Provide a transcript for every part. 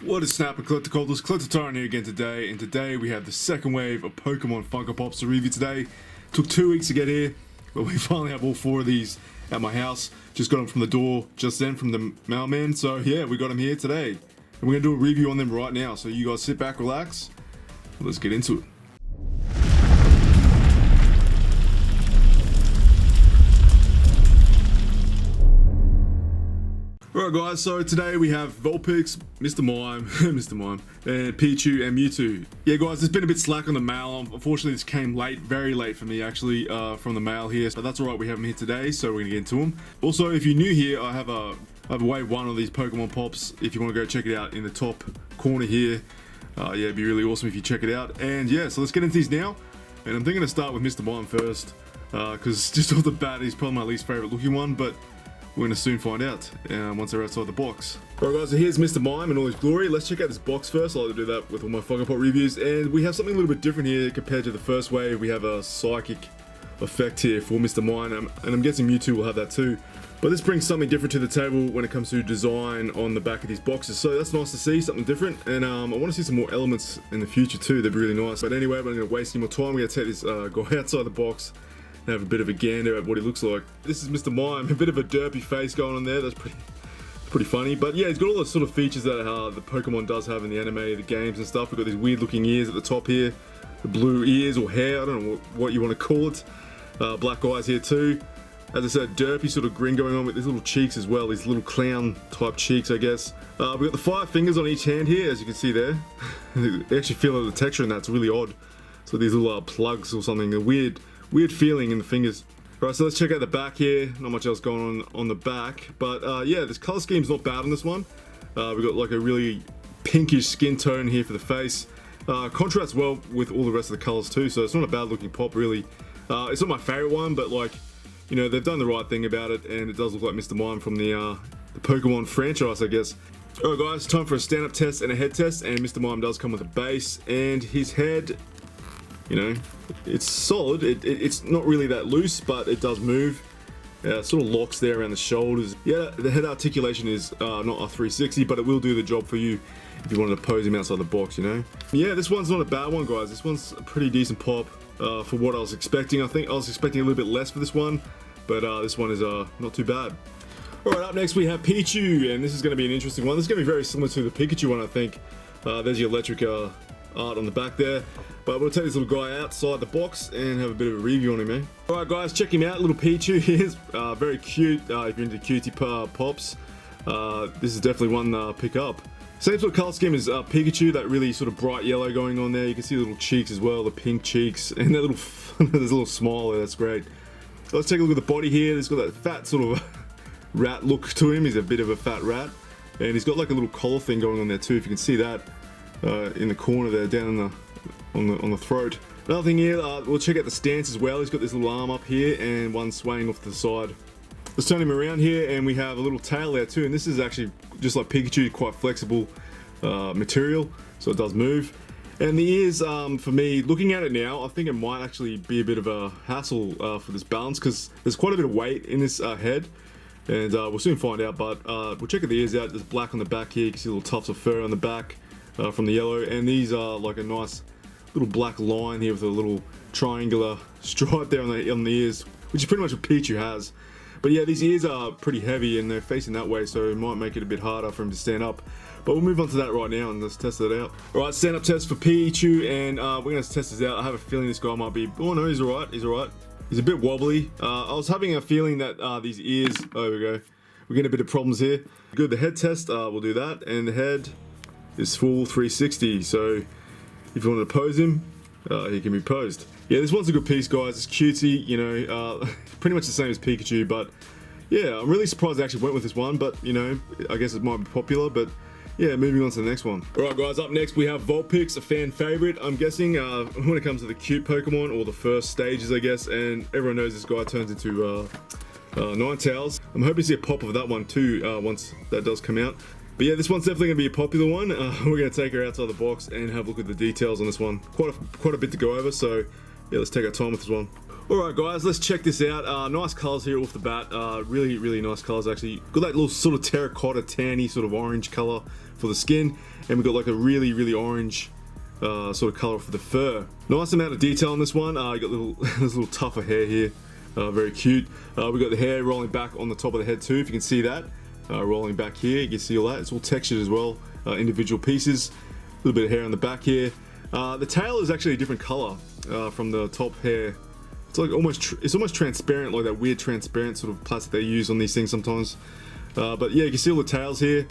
What is snapping, Collector Tyrant here again today, and today we have the second wave of Pokemon Funko Pops to review today. Took 2 weeks to get here, but we finally have all 4 of these at my house. Just got them from the door just then from the mailman, so yeah, we got them here today. And we're going to do a review on them right now, so you guys sit back, relax, let's get into it. Alright guys, so today we have Vulpix, Mr. Mime, Mr. Mime, and Pichu and Mewtwo. Yeah guys, it's been a bit slack on the mail. Unfortunately this came late, very late for me actually, from the mail here. But that's alright, we have them here today, so we're going to get into them. Also, if you're new here, I have a wave 1 of these Pokemon Pops. If you want to go check it out in the top corner here. Yeah, it'd be really awesome if you check it out. And yeah, so let's get into these now. And I'm thinking to start with Mr. Mime first, because just off the bat, he's probably my least favorite looking one, but we're going to soon find out once they're outside the box. Alright guys, so here's Mr. Mime in all his glory. Let's check out this box first. I like to do that with all my Funko Pop reviews. And we have something a little bit different here compared to the first wave. We have a psychic effect here for Mr. Mime, and I'm guessing Mewtwo will have that too. But this brings something different to the table when it comes to design on the back of these boxes. So that's nice to see, something different. And I want to see some more elements in the future too. They'd be really nice. But anyway, we're not going to waste any more time. We're going to take this guy outside the box and have a bit of a gander at what he looks like. This is Mr. Mime, a bit of a derpy face going on there. That's pretty funny. But yeah, he's got all the sort of features that the Pokemon does have in the anime, the games and stuff. We've got these weird looking ears at the top here, the blue ears or hair, I don't know what you want to call it. Black eyes here too. As I said, derpy sort of grin going on with these little cheeks as well, these little clown type cheeks, I guess. We've got the 5 fingers on each hand here, as you can see there. You actually feel the texture in that, it's really odd. So these little plugs or something, a weird feeling in the fingers. Alright, so let's check out the back here. Not much else going on the back, but yeah, this color scheme's not bad on this one. We've got like a really pinkish skin tone here for the face. Contrasts well with all the rest of the colors too, so it's not a bad looking pop really. It's not my favorite one, but like, you know, they've done the right thing about it, and it does look like Mr. Mime from the Pokemon franchise, I guess. Alright guys, time for a stand-up test and a head test, and Mr. Mime does come with a base, and his head, you know, it's solid. It's not really that loose, but it does move. It sort of locks there around the shoulders. Yeah, the head articulation is not a 360, but it will do the job for you if you wanted to pose him outside the box, you know. Yeah, this one's not a bad one, guys. This one's a pretty decent pop for what I was expecting. I think I was expecting a little bit less for this one, but this one is not too bad. Alright, up next we have Pichu, and this is going to be an interesting one. This is going to be very similar to the Pikachu one, I think. There's your electric art on the back there. But we'll take this little guy outside the box and have a bit of a review on him, man. Alright guys, check him out, little Pichu. He is very cute if you're into cutie pops. This is definitely one to pick up. Same sort of color scheme as Pikachu, that really sort of bright yellow going on there. You can see the little cheeks as well, the pink cheeks, and that little, there's a little smile there, that's great. Let's take a look at the body here. He's got that fat sort of rat look to him. He's a bit of a fat rat. And he's got like a little collar thing going on there too, if you can see that in the corner there, down in the on the throat. Another thing here, we'll check out the stance as well. He's got this little arm up here and one swaying off to the side. Let's turn him around here, and we have a little tail there too, and this is actually just like Pikachu, quite flexible material, so it does move. And the ears, for me, looking at it now, I think it might actually be a bit of a hassle for this balance, because there's quite a bit of weight in this head, and we'll soon find out. But we'll check the ears out. There's black on the back here. You can see little tufts of fur on the back from the yellow, and these are like a nice little black line here with a little triangular stripe there on the ears, which is pretty much what Pichu has. But yeah, these ears are pretty heavy and they're facing that way, so it might make it a bit harder for him to stand up. But we'll move on to that right now and let's test it out. Alright, stand up test for Pichu, and we're going to test this out. I have a feeling this guy might be, oh no, he's alright, he's alright. He's a bit wobbly. I was having a feeling that these ears, oh there we go, we're getting a bit of problems here. Good, the head test, we'll do that, and the head is full 360, so if you want to pose him, he can be posed. Yeah, this one's a good piece, guys. It's cutesy, you know, pretty much the same as Pikachu, but yeah, I'm really surprised I actually went with this one, but you know, I guess it might be popular, but yeah, moving on to the next one. Alright guys, up next we have Vulpix, a fan favorite, I'm guessing, when it comes to the cute Pokemon, or the first stages, I guess, and everyone knows this guy turns into Ninetales. I'm hoping to see a pop of that one too, once that does come out. But yeah, this one's definitely going to be a popular one. We're going to take her outside the box and have a look at the details on this one. Quite a bit to go over, so yeah, let's take our time with this one. Alright guys, let's check this out. Nice colours here off the bat. Really nice colours actually. Got that little sort of terracotta tanny sort of orange colour for the skin, and we've got like a really orange sort of colour for the fur. Nice amount of detail on this one. You got little this little tougher hair here. Very cute. We've got the hair rolling back on the top of the head too, if you can see that. Rolling back here, you can see all that. It's all textured as well, individual pieces. A little bit of hair on the back here. The tail is actually a different colour from the top hair. It's like it's almost transparent, like that weird transparent sort of plastic they use on these things sometimes. But yeah, you can see all the tails here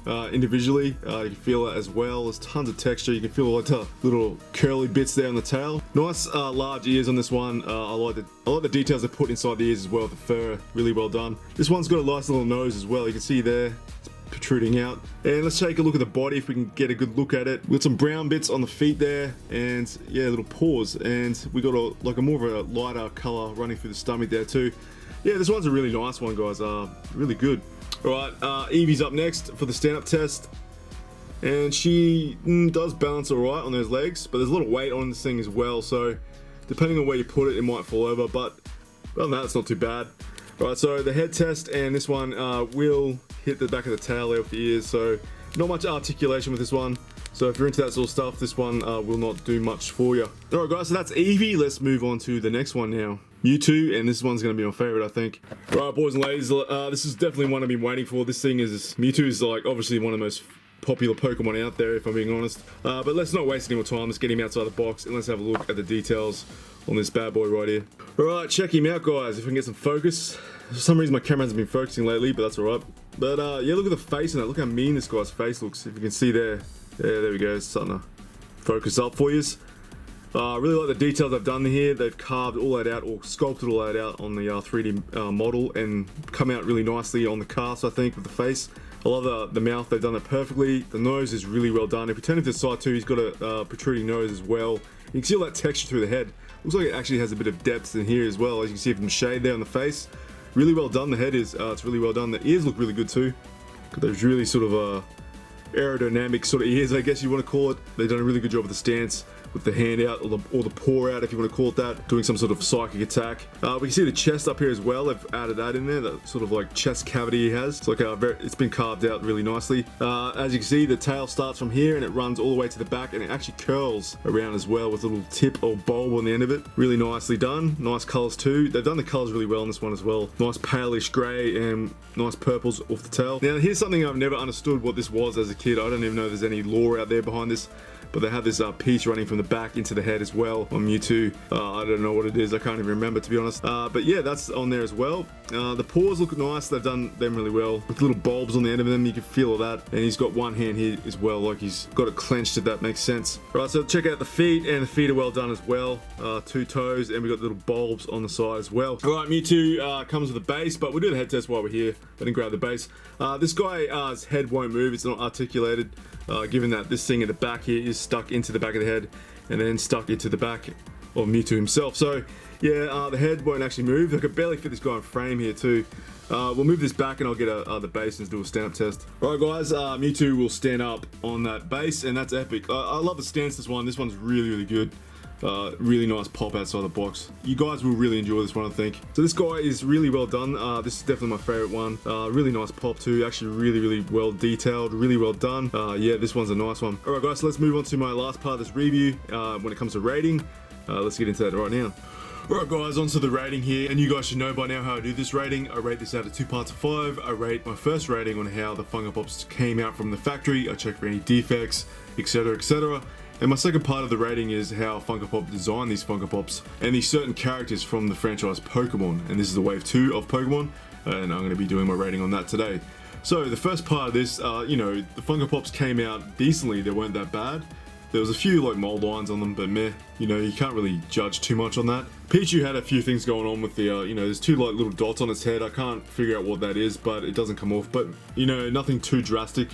individually. You can feel it as well. There's tons of texture. You can feel like the little curly bits there on the tail. Nice large ears on this one. I like the details they put inside the ears as well. The fur, really well done. This one's got a nice little nose as well. You can see there. Protruding out. And let's take a look at the body if we can get a good look at it. We've got some brown bits on the feet there, and yeah, little paws, and we got a more of a lighter color running through the stomach there too. Yeah, this one's a really nice one, guys. Really good. All right, Eevee's up next for the stand-up test, and she does balance all right on those legs, but there's a lot of weight on this thing as well, so depending on where you put it, it might fall over, but other than that, it's not too bad. Alright, so the head test, and this one will hit the back of the tail there with the ears, so not much articulation with this one. So if you're into that sort of stuff, this one will not do much for you. Alright guys, so that's Eevee. Let's move on to the next one now. Mewtwo, and this one's going to be my favorite, I think. Alright boys and ladies, this is definitely one I've been waiting for. This thing is, Mewtwo is like obviously one of the most popular Pokemon out there, if I'm being honest. But let's not waste any more time. Let's get him outside the box and let's have a look at the details on this bad boy right here. Alright, check him out guys, if we can get some focus. For some reason my camera hasn't been focusing lately, but that's alright. But yeah, look at the face in that. Look how mean this guy's face looks. If you can see there. Yeah, there we go. It's starting to focus up for you. Really like the details they've done here. They've carved all that out, or sculpted all that out on the 3D model, and come out really nicely on the cast, I think, with the face. I love the mouth. They've done it perfectly. The nose is really well done. If you turn it to the side too, he's got a protruding nose as well. You can see all that texture through the head. Looks like it actually has a bit of depth in here as well, as you can see from the shade there on the face. Really well done. The head is it's really well done. The ears look really good too. Got those really sort of aerodynamic sort of ears, I guess you want to call it. They've done a really good job with the stance, with the hand out, or the paw out, if you want to call it that, doing some sort of psychic attack. We can see the chest up here as well. They've added that in there, that sort of like chest cavity he has. It's like it's been carved out really nicely. As you can see, the tail starts from here and it runs all the way to the back, and it actually curls around as well with a little tip or bulb on the end of it. Really nicely done. Nice colors too. They've done the colors really well in this one as well. Nice palish gray and nice purples off the tail. Now here's something I've never understood what this was as a kid. I don't even know if there's any lore out there behind this. But they have this piece running from the back into the head as well on Mewtwo. I don't know what it is. I can't even remember, to be honest. But yeah, that's on there as well. The paws look nice. They've done them really well. With little bulbs on the end of them, you can feel all that. And he's got one hand here as well, like he's got it clenched, if that makes sense. Right, so check out the feet, and the feet are well done as well. 2 toes, and we've got little bulbs on the side as well. All right, Mewtwo comes with a base, but we'll do the head test while we're here. I didn't grab the base. This guy's head won't move. It's not articulated. Given that this thing at the back here is stuck into the back of the head and then stuck into the back of Mewtwo himself. So yeah, the head won't actually move. I could barely fit this guy in frame here too. We'll move this back and I'll get the base and do a stand-up test. Alright guys, Mewtwo will stand up on that base, and that's epic. I love the stance this one. This one's really good. Really nice pop outside the box. You guys will really enjoy this one, I think. So this guy is really well done. This is definitely my favorite one. Really nice pop too. Actually really well detailed. Really well done. Yeah, this one's a nice one. Alright guys, so let's move on to my last part of this review when it comes to rating. Let's get into that right now. Alright guys, on to the rating here, and you guys should know by now how I do this rating. I rate this out of 2 parts of 5. I rate my first rating on how the Funko Pops came out from the factory. I check for any defects, etc, etc. And my second part of the rating is how Funko Pop designed these Funko Pops and these certain characters from the franchise Pokemon. And this is the wave 2 of Pokemon, and I'm going to be doing my rating on that today. So the first part of this, you know, the Funko Pops came out decently. They weren't that bad. There was a few like mold lines on them, but meh, you know, you can't really judge too much on that. Pichu had a few things going on with the, you know, there's 2 like little dots on its head. I can't figure out what that is, but it doesn't come off. But, you know, nothing too drastic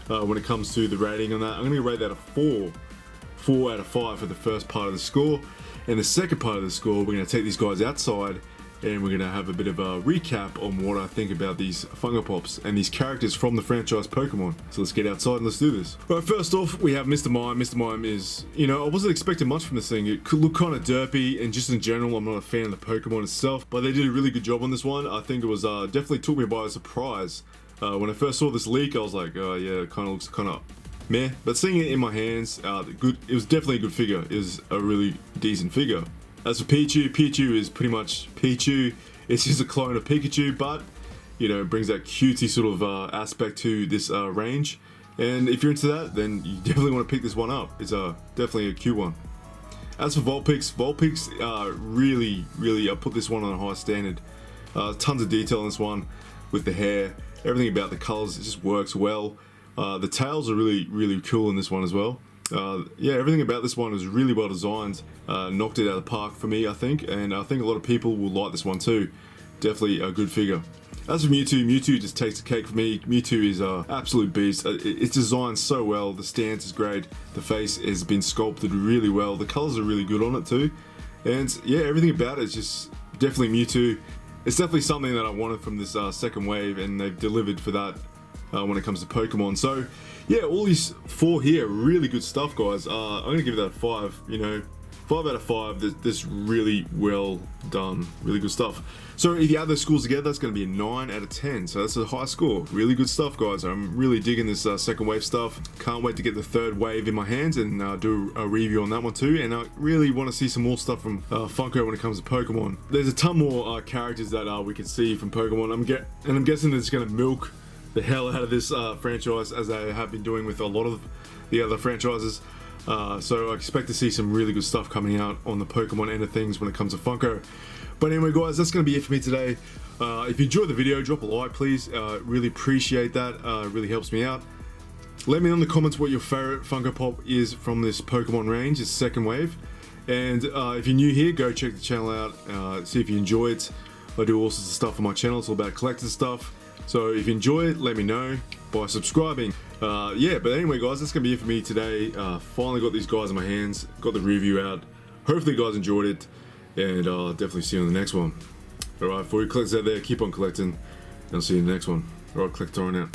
when it comes to the rating on that. I'm going to rate that a 4 out of 5 for the first part of the score. And the second part of the score, we're going to take these guys outside and we're gonna have a bit of a recap on what I think about these Funko Pops and these characters from the franchise Pokemon. So let's get outside and let's do this. Right, first off, we have Mr. Mime. Mr. Mime is, you know, I wasn't expecting much from this thing. It could look kind of derpy, and just in general, I'm not a fan of the Pokemon itself, but they did a really good job on this one. I think it was definitely took me by surprise. When I first saw this leak, I was like, oh yeah, it kind of looks kind of meh, but seeing it in my hands, it was definitely a good figure. It was a really decent figure. As for Pichu, Pichu is pretty much Pichu. It's just a clone of Pikachu, but you know, it brings that cutesy sort of aspect to this range. And if you're into that, then you definitely want to pick this one up. It's definitely a cute one. As for Vulpix, really, I put this one on a high standard. Tons of detail in this one with the hair, everything about the colors. It just works well. The tails are really cool in this one as well. Yeah, everything about this one is really well designed. Knocked it out of the park for me, I think, and I think a lot of people will like this one too. Definitely a good figure. As for Mewtwo, Mewtwo just takes the cake for me. Mewtwo is an absolute beast. It's designed so well. The stance is great. The face has been sculpted really well. The colors are really good on it too. And yeah, everything about it is just definitely Mewtwo. It's definitely something that I wanted from this second wave, and they've delivered for that when it comes to Pokemon. So yeah, all these four here, really good stuff, guys. I'm gonna give that a 5. You know, 5 out of 5. This really well done, really good stuff. So if you add those scores together, that's gonna be a 9 out of 10. So that's a high score. Really good stuff, guys. I'm really digging this second wave stuff. Can't wait to get the third wave in my hands and do a review on that one too. And I really want to see some more stuff from Funko when it comes to Pokemon. There's a ton more characters that we can see from Pokemon. I'm guessing that it's gonna milk the hell out of this franchise, as they have been doing with a lot of the other franchises. So I expect to see some really good stuff coming out on the Pokemon end of things when it comes to Funko. But anyway, guys, that's going to be it for me today. If you enjoyed the video, drop a like, please. Really appreciate that. It really helps me out. Let me know in the comments what your favorite Funko Pop is from this Pokemon range, this second wave. And if you're new here, go check the channel out. See if you enjoy it. I do all sorts of stuff on my channel. It's all about collecting stuff. So if you enjoy it, let me know by subscribing. Yeah, but anyway, guys, that's gonna be it for me today. Finally got these guys in my hands, got the review out. Hopefully you guys enjoyed it, and I'll definitely see you on the next one. Alright, for you collectors out there, keep on collecting, and I'll see you in the next one. Alright, collector on out.